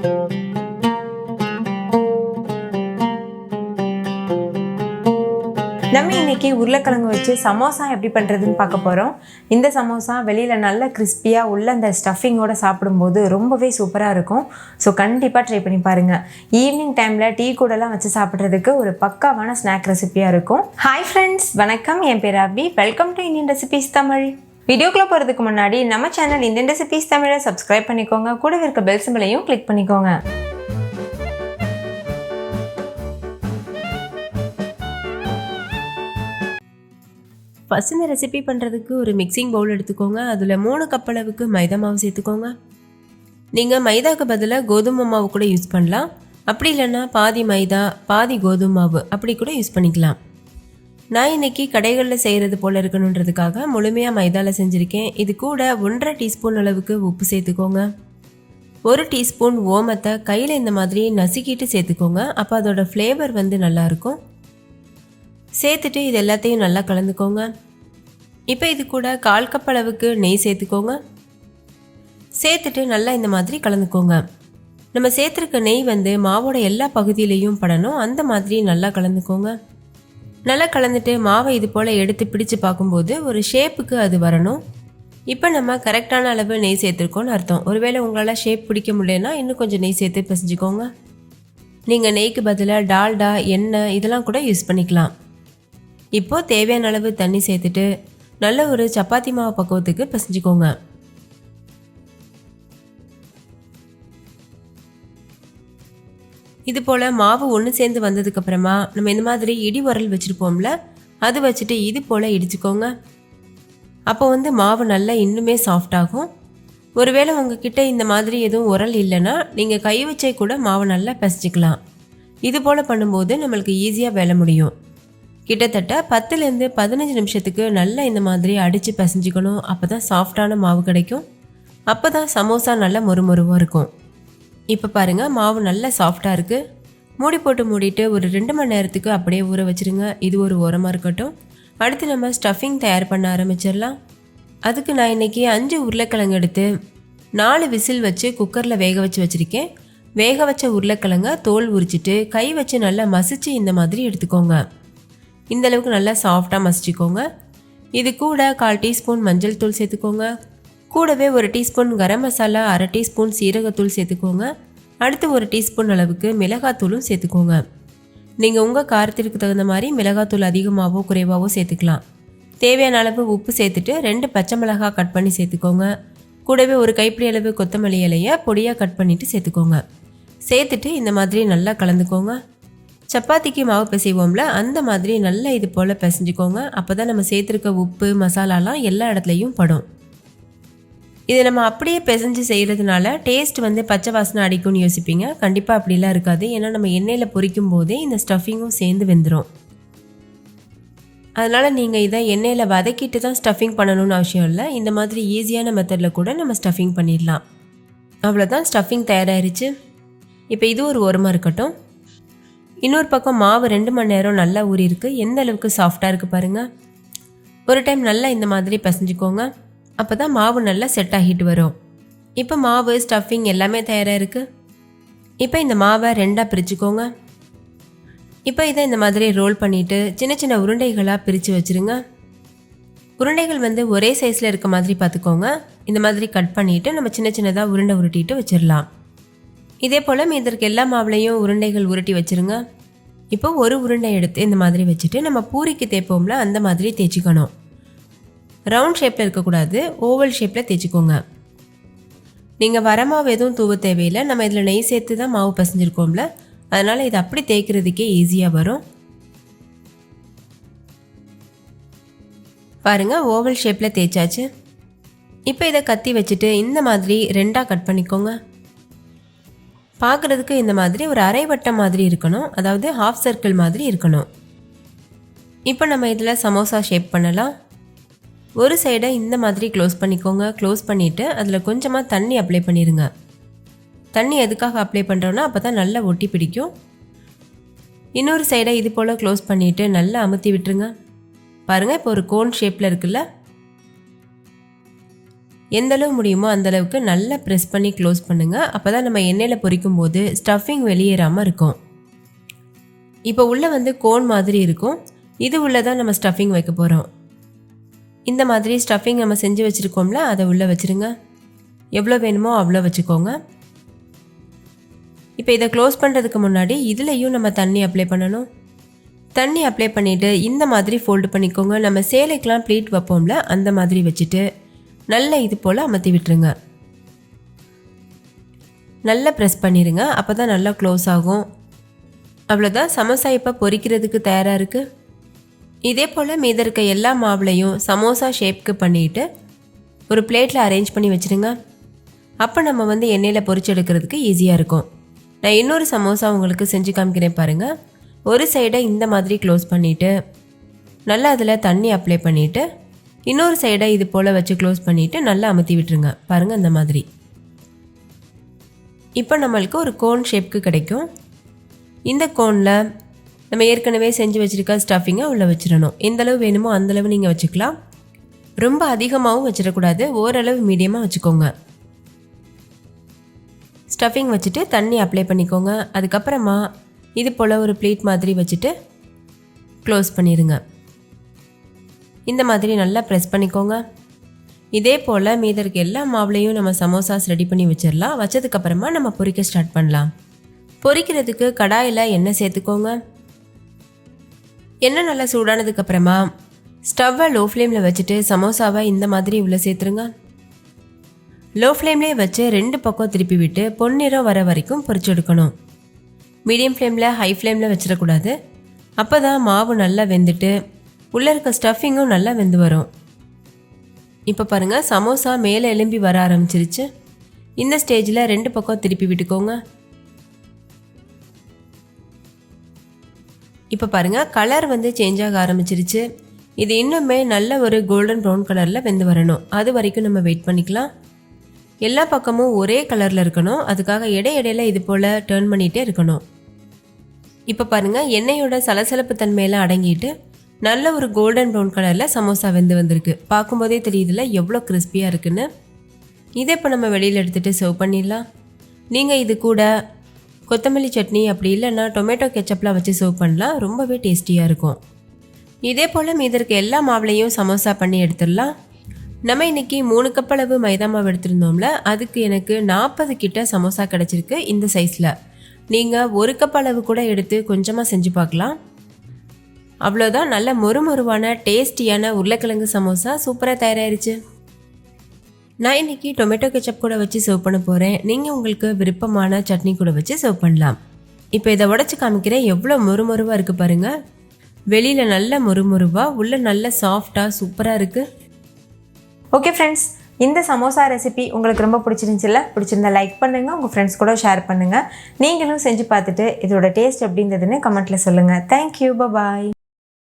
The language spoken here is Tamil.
நம்ம இன்னைக்கு உருளைக்கிழங்கு வச்சு சமோசா எப்படி பண்ணுறதுன்னு பார்க்க போகிறோம். இந்த சமோசா வெளியில் நல்ல கிறிஸ்பியாக உள்ள அந்த ஸ்டஃபிங்கோடு சாப்பிடும்போது ரொம்பவே சூப்பராக இருக்கும். ஸோ கண்டிப்பாக ட்ரை பண்ணி பாருங்கள். ஈவினிங் டைமில் டீ கூடலாம் வச்சு சாப்பிட்றதுக்கு ஒரு பக்காவான ஸ்நாக் ரெசிபியாக இருக்கும். ஹாய் ஃப்ரெண்ட்ஸ், வணக்கம். என் பேர் Abhi. Welcome to Indian recipes Tamil. வீடியோக்குள்ளே போகிறதுக்கு முன்னாடி நம்ம சேனல் இந்தியன் ரெசிபீஸ் தமிழை சப்ஸ்கிரைப் பண்ணிக்கோங்க. கூட இருக்க பெல் சிம்பலையும் கிளிக் பண்ணிக்கோங்க. ஃபஸ்ட் இந்த ரெசிபி பண்ணுறதுக்கு ஒரு மிக்சிங் பவுல் எடுத்துக்கோங்க. அதில் 3 கப் அளவுக்கு மைதா மாவு சேர்த்துக்கோங்க. நீங்கள் மைதாவுக்கு பதிலாக கோதுமை மாவு கூட யூஸ் பண்ணலாம். அப்படி இல்லைன்னா பாதி மைதா பாதி கோதுமை மாவு அப்படி கூட யூஸ் பண்ணிக்கலாம். நான் இன்றைக்கி கடைகளில் செய்கிறது போல் இருக்கணுன்றதுக்காக முழுமையாக மைதாவில் செஞ்சுருக்கேன். இது கூட 1.5 டீஸ்பூன் அளவுக்கு உப்பு சேர்த்துக்கோங்க. 1 டீஸ்பூன் ஓமத்தை கையில் இந்த மாதிரி நசுக்கிட்டு சேர்த்துக்கோங்க. அப்போ அதோட ஃப்ளேவர் நல்லாயிருக்கும். சேர்த்துட்டு இது எல்லாத்தையும் நல்லா கலந்துக்கோங்க. இப்போ இது கூட 1/4 கப் அளவுக்கு நெய் சேர்த்துக்கோங்க. சேர்த்துட்டு நல்லா இந்த மாதிரி கலந்துக்கோங்க. நம்ம சேர்த்துருக்க நெய் மாவோட எல்லா பகுதியிலையும் படணும். அந்த மாதிரி நல்லா கலந்துக்கோங்க. நல்லா கலந்துட்டு மாவை இது போல் எடுத்து பிடிச்சு பார்க்கும்போது ஒரு ஷேப்புக்கு அது வரணும். இப்போ நம்ம கரெக்டான அளவு நெய் சேர்த்துருக்கோன்னு அர்த்தம். ஒருவேளை உங்களால் ஷேப் பிடிக்க முடியலன்னா இன்னும் கொஞ்சம் நெய் சேர்த்து பிசைஞ்சிக்கோங்க. நீங்கள் நெய்க்கு பதிலாக டால்டா, எண்ணெய் இதெல்லாம் கூட யூஸ் பண்ணிக்கலாம். இப்போது தேவையான அளவு தண்ணி சேர்த்துட்டு நல்ல ஒரு சப்பாத்தி மாவு பக்குவத்துக்கு பிசைஞ்சிக்கோங்க. இது போல் மாவு ஒன்று சேர்ந்து வந்ததுக்கப்புறமா நம்ம இந்த மாதிரி இடி உரல் வச்சுருப்போம்ல, அது வச்சுட்டு இது போல் இடிச்சுக்கோங்க. அப்போ மாவு நல்லா இன்னுமே சாஃப்டாகும். ஒருவேளை உங்ககிட்ட இந்த மாதிரி எதுவும் உரல் இல்லைன்னா நீங்கள் கை வச்சே கூட மாவு நல்லா பிசைஞ்சிக்கலாம். இது போல் பண்ணும்போது நம்மளுக்கு ஈஸியாக வேலை முடியும். கிட்டத்தட்ட 10லேருந்து 15 நிமிஷத்துக்கு நல்லா இந்த மாதிரி அடித்து பிசைஞ்சிக்கணும். அப்போ தான் சாஃப்டான மாவு கிடைக்கும். அப்போ தான் சமோசா நல்லா மொறுமொறுவாக இருக்கும். இப்போ பாருங்கள், மாவு நல்லா சாஃப்டாக இருக்குது. மூடி போட்டு மூடிட்டு ஒரு 2 மணி நேரத்துக்கு அப்படியே ஊற வச்சுருங்க. இது ஒரு ஓரமாக இருக்கட்டும். அடுத்து நம்ம ஸ்டஃபிங் தயார் பண்ண ஆரம்பிச்சிடலாம். அதுக்கு நான் இன்றைக்கி 5 உருளைக்கிழங்கு எடுத்து 4 விசில் வச்சு குக்கரில் வேக வச்சு வச்சுருக்கேன். வேக வச்ச உருளைக்கிழங்க தோல் உரிச்சிட்டு கை வச்சு நல்லா மசிச்சு இந்த மாதிரி எடுத்துக்கோங்க. இந்த அளவுக்கு நல்லா சாஃப்டாக மசிச்சுக்கோங்க. இது கூட 1/4 டீஸ்பூன் மஞ்சள் தூள் சேர்த்துக்கோங்க. கூடவே 1 டீஸ்பூன் கரம் மசாலா, 1/2 டீஸ்பூன் சீரகத்தூள் சேர்த்துக்கோங்க. அடுத்து 1 டீஸ்பூன் அளவுக்கு மிளகாத்தூளும் சேர்த்துக்கோங்க. நீங்கள் உங்கள் காரத்திற்கு தகுந்த மாதிரி மிளகாத்தூள் அதிகமாகவோ குறைவாகவோ சேர்த்துக்கலாம். தேவையான அளவு உப்பு சேர்த்துட்டு 2 பச்சை மிளகாய் கட் பண்ணி சேர்த்துக்கோங்க. கூடவே 1 கைப்பிடி அளவு கொத்தமல்லி இலையை பொடியாக கட் பண்ணிவிட்டு சேர்த்துக்கோங்க. சேர்த்துட்டு இந்த மாதிரி நல்லா கலந்துக்கோங்க. சப்பாத்திக்கு மாவு பிசைவோம்ல, அந்த மாதிரி நல்லா இது போல் பிசைஞ்சிக்கோங்க. அப்போ தான் நம்ம சேர்த்துருக்க உப்பு மசாலாலாம் எல்லா இடத்துலையும் படும். இதை நம்ம அப்படியே பிசைஞ்சு செய்கிறதுனால டேஸ்ட் பச்சை வாசனை அடிக்கும்னு யோசிப்பீங்க. கண்டிப்பாக அப்படிலாம் இருக்காது. ஏன்னா நம்ம எண்ணெயில் பொரிக்கும் போதே இந்த ஸ்டஃபிங்கும் சேர்ந்து வெந்துடும். அதனால் நீங்கள் இதை எண்ணெயில் வதக்கிட்டு தான் ஸ்டஃபிங் பண்ணணும்னு அவசியம் இல்லை. இந்த மாதிரி ஈஸியான மெத்தடில் கூட நம்ம ஸ்டஃபிங் பண்ணிடலாம். அவ்வளோதான், ஸ்டஃபிங் தயாராகிருச்சு. இப்போ இது ஒரு ஓரமாக இருக்கட்டும். இன்னொரு பக்கம் மாவு 2 மணி நேரம் நல்லா ஊறி இருக்குது. எந்த அளவுக்கு சாஃப்டாக இருக்குது பாருங்கள். ஒரு டைம் நல்லா இந்த மாதிரி பிசைஞ்சிக்கோங்க. அப்போ தான் மாவு நல்லா செட் ஆகிட்டு வரும். இப்போ மாவு ஸ்டஃபிங் எல்லாமே தயாராக இருக்குது. இப்போ இந்த மாவை 2ஆக பிரிச்சுக்கோங்க. இப்போ இதை இந்த மாதிரி ரோல் பண்ணிவிட்டு சின்ன சின்ன உருண்டைகளாக பிரித்து வச்சுருங்க. உருண்டைகள் ஒரே சைஸில் இருக்க மாதிரி பார்த்துக்கோங்க. இந்த மாதிரி கட் பண்ணிவிட்டு நம்ம சின்ன சின்னதாக உருண்டை உருட்டிட்டு வச்சிடலாம். இதே போல் மீதற்கு எல்லா மாவுலையும் உருண்டைகள் உருட்டி வச்சுருங்க. இப்போ ஒரு உருண்டை எடுத்து இந்த மாதிரி வச்சுட்டு நம்ம பூரிக்கு தேய்ப்போம்ல, அந்த மாதிரி தேய்ச்சிக்கணும். ரவுண்ட் ஷேப்பில் இருக்கக்கூடாது, ஓவல் ஷேப்பில் தேய்ச்சிக்கோங்க. நீங்கள் வரமாவு எதுவும் தூவ தேவையில்லை. நம்ம இதில் நெய் சேர்த்து தான் மாவு பசைஞ்சிருக்கோம்ல, அதனால் இது அப்படி தேய்க்கிறதுக்கே ஈஸியாக வரும். பாருங்கள், ஓவல் ஷேப்பில் தேய்ச்சாச்சு. இப்போ இதை கத்தி வச்சுட்டு இந்த மாதிரி 2ஆக கட் பண்ணிக்கோங்க. பார்க்குறதுக்கு இந்த மாதிரி ஒரு அரை வட்டம் மாதிரி இருக்கணும். அதாவது ஹாஃப் சர்க்கிள் மாதிரி இருக்கணும். இப்போ நம்ம இதில் சமோசா ஷேப் பண்ணலாம். ஒரு சைடை இந்த மாதிரி க்ளோஸ் பண்ணிக்கோங்க. க்ளோஸ் பண்ணிவிட்டு அதில் கொஞ்சமாக தண்ணி அப்ளை பண்ணிடுங்க. தண்ணி எதுக்காக அப்ளை பண்ணுறோன்னா அப்போ தான் நல்லா ஒட்டி பிடிக்கும். இன்னொரு சைடை இது போல் க்ளோஸ் பண்ணிவிட்டு நல்லா அமுத்தி விட்டுருங்க. பாருங்கள், இப்போ ஒரு கோன் ஷேப்பில் இருக்குல்ல. எந்த அளவு முடியுமோ அந்தளவுக்கு நல்லா ப்ரெஸ் பண்ணி க்ளோஸ் பண்ணுங்கள். அப்போ தான் நம்ம எண்ணெயில் பொரிக்கும் போது ஸ்டஃபிங் வெளியேறாமல் இருக்கும். இப்போ உள்ளே வந்து கோன் மாதிரி இருக்கும். இது உள்ளே தான் நம்ம ஸ்டஃபிங் வைக்க போகிறோம். இந்த மாதிரி ஸ்டஃபிங் நம்ம செஞ்சு வச்சுருக்கோம்ல, அதை உள்ளே வச்சுருங்க. எவ்வளோ வேணுமோ அவ்வளோ வச்சுக்கோங்க. இப்போ இதை க்ளோஸ் பண்ணுறதுக்கு முன்னாடி இதுலேயும் நம்ம தண்ணி அப்ளை பண்ணணும். தண்ணி அப்ளை பண்ணிவிட்டு இந்த மாதிரி ஃபோல்டு பண்ணிக்கோங்க. நம்ம சேலைக்கெலாம் ப்ளீட் வைப்போம்ல, அந்த மாதிரி வச்சுட்டு நல்லா இது போல் அமர்த்தி விட்டுருங்க. நல்லா ப்ரெஸ் பண்ணிடுங்க. அப்போ தான் நல்லா க்ளோஸ் ஆகும். அவ்வளோதான், சமோசா இப்போ பொரிக்கிறதுக்கு தயாராக இருக்குது. இதே போல் மீத இருக்க எல்லா மாவுலையும் சமோசா ஷேப்க்கு பண்ணிவிட்டு ஒரு பிளேட்டில் அரேஞ்ச் பண்ணி வச்சுருங்க. அப்போ நம்ம வந்து எண்ணெயில் பொரிச்சு எடுக்கிறதுக்கு ஈஸியாக இருக்கும். நான் இன்னொரு சமோசா உங்களுக்கு செஞ்சு காமிக்கிறேன் பாருங்கள். ஒரு சைடை இந்த மாதிரி க்ளோஸ் பண்ணிவிட்டு நல்லா அதில் தண்ணி அப்ளை பண்ணிவிட்டு இன்னொரு சைடை இது போல் வச்சு க்ளோஸ் பண்ணிவிட்டு நல்லா அமுத்தி விட்டுருங்க. பாருங்கள் இந்த மாதிரி. இப்போ நம்மளுக்கு ஒரு கோன் ஷேப்க்கு கிடைக்கும். இந்த கோனில் நம்ம ஏற்கனவே செஞ்சு வச்சுருக்க ஸ்டஃபிங்கை உள்ளே வச்சிடணும். எந்தளவு வேணுமோ அந்தளவு நீங்கள் வச்சுக்கலாம். ரொம்ப அதிகமாகவும் வச்சிடக்கூடாது, ஓரளவு மீடியமாக வச்சுக்கோங்க. ஸ்டஃபிங் வச்சுட்டு தண்ணி அப்ளை பண்ணிக்கோங்க. அதுக்கப்புறமா இது போல் ஒரு ப்ளேட் மாதிரி வச்சுட்டு க்ளோஸ் பண்ணிடுங்க. இந்த மாதிரி நல்லா ப்ரெஸ் பண்ணிக்கோங்க. இதே போல் மீத இருக்க எல்லா மாவுலையும் நம்ம சமோசாஸ் ரெடி பண்ணி வச்சிடலாம். வச்சதுக்கப்புறமா நம்ம பொரிக்க ஸ்டார்ட் பண்ணலாம். பொரிக்கிறதுக்கு கடாயில் எண்ணெய் சேர்த்துக்கோங்க. எண்ணெய் நல்லா சூடானதுக்கப்புறமா ஸ்டவ்வை லோ ஃப்ளேமில் வச்சுட்டு சமோசாவை இந்த மாதிரி உள்ளே சேர்த்துருங்க. லோ ஃப்ளேம்லேயே வச்சு 2 பக்கம் திருப்பி விட்டு பொன்னிறம் வர வரைக்கும் பொரிச்சு எடுக்கணும். மீடியம் ஃப்ளேமில் ஹை ஃப்ளேமில் வச்சிடக்கூடாது. அப்போ தான் மாவு நல்லா வெந்துட்டு உள்ளே இருக்க ஸ்டஃபிங்கும் நல்லா வெந்து வரும். இப்போ பாருங்கள், சமோசா மேலே எலும்பி வர ஆரம்பிச்சிருச்சு. இந்த ஸ்டேஜில் 2 பக்கம் திருப்பி விட்டுக்கோங்க. இப்போ பாருங்கள், கலர் வந்து சேஞ்ச் ஆக ஆரம்பிச்சிருச்சு. இது இன்னுமே நல்ல ஒரு கோல்டன் ப்ரௌன் கலரில் வெந்து வரணும். அது வரைக்கும் நம்ம வெயிட் பண்ணிக்கலாம். எல்லா பக்கமும் ஒரே கலரில் இருக்கணும். அதுக்காக இடையிடையில் இது போல் டர்ன் பண்ணிகிட்டே இருக்கணும். இப்போ பாருங்கள், எண்ணெயோட சலசலப்பு தன்மையெல்லாம் அடங்கிட்டு நல்ல ஒரு கோல்டன் ப்ரௌன் கலரில் சமோசா வெந்து வந்திருக்கு. பார்க்கும்போதே தெரியுதுல எவ்வளோ கிறிஸ்பியாக இருக்குன்னு. இதை இப்போ நம்ம வெளியில் எடுத்துகிட்டு சர்வ் பண்ணிடலாம். நீங்கள் இது கூட கொத்தமல்லி சட்னி அப்படி இல்லைன்னா டொமேட்டோ கெச்சப்லாம் வச்சு சர்வ் பண்ணலாம். ரொம்பவே டேஸ்டியாக இருக்கும். இதே போல் மீத இருக்க எல்லா மாவுலையும் சமோசா பண்ணி எடுத்துடலாம். நம்ம இன்றைக்கி 3 கப் அளவு மைதா மாவு எடுத்திருந்தோம்ல, அதுக்கு எனக்கு 40 கிட்ட சமோசா கிடச்சிருக்கு இந்த சைஸில். நீங்கள் 1 கப் அளவு கூட எடுத்து கொஞ்சமாக செஞ்சு பார்க்கலாம். அவ்வளோதான், நல்ல மொறுமொறுவான டேஸ்டியான உருளைக்கிழங்கு சமோசா சூப்பராக தயாராகிருச்சு. நான் இன்றைக்கி டொமேட்டோ கெச்சப் கூட வச்சு சர்வ் பண்ண போகிறேன். நீங்கள் உங்களுக்கு விருப்பமான சட்னி கூட வச்சு சர்வ் பண்ணலாம். இப்போ இதை உடச்சி காமிக்கிறேன். எவ்வளோ மொறுமொறுவாக இருக்குது பாருங்கள். வெளியில் நல்ல மொறுமொறுவாக, உள்ளே நல்ல சாஃப்டாக சூப்பராக இருக்குது. ஓகே ஃப்ரெண்ட்ஸ், இந்த சமோசா ரெசிபி உங்களுக்கு ரொம்ப பிடிச்சிருந்துச்சுல்ல? பிடிச்சிருந்தா லைக் பண்ணுங்கள், உங்கள் ஃப்ரெண்ட்ஸ் கூட ஷேர் பண்ணுங்கள். நீங்களும் செஞ்சு பார்த்துட்டு இதோட டேஸ்ட் எப்படி இருந்ததுன்னு கமெண்ட்டில் சொல்லுங்கள். தேங்க்யூ, பாய்.